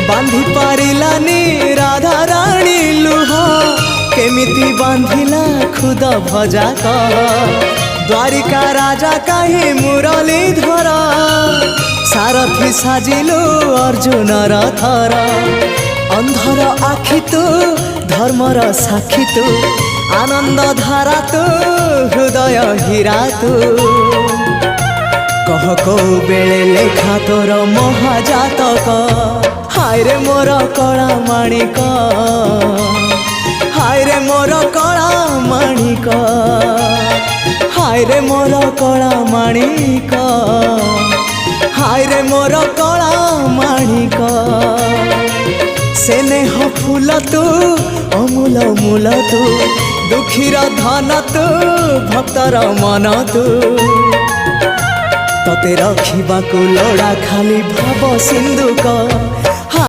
बांधी पारिलानी राधा रानी लुह केमिति बांधिला खुद भजा कह द्वारिका राजा कहीं मुरलीधर सारथी साजिलु अर्जुन रथर अंधर आखि तू धर्मर साक्षी तू आनंद धारा तू हृदय हीरा तू कह को बेले लेखा तोर महाजातक हाय रे मोर कला माणिक हाय रे मोर कला माणिक हाय रे मोर कला माणिक हाय रे मोर कला माणिक स्नेह फूल तू अमूल मूल तू दुखीर धन तू भक्तर मन तू तते रखिबाकू लोड़ा खाली भाव सिंधुक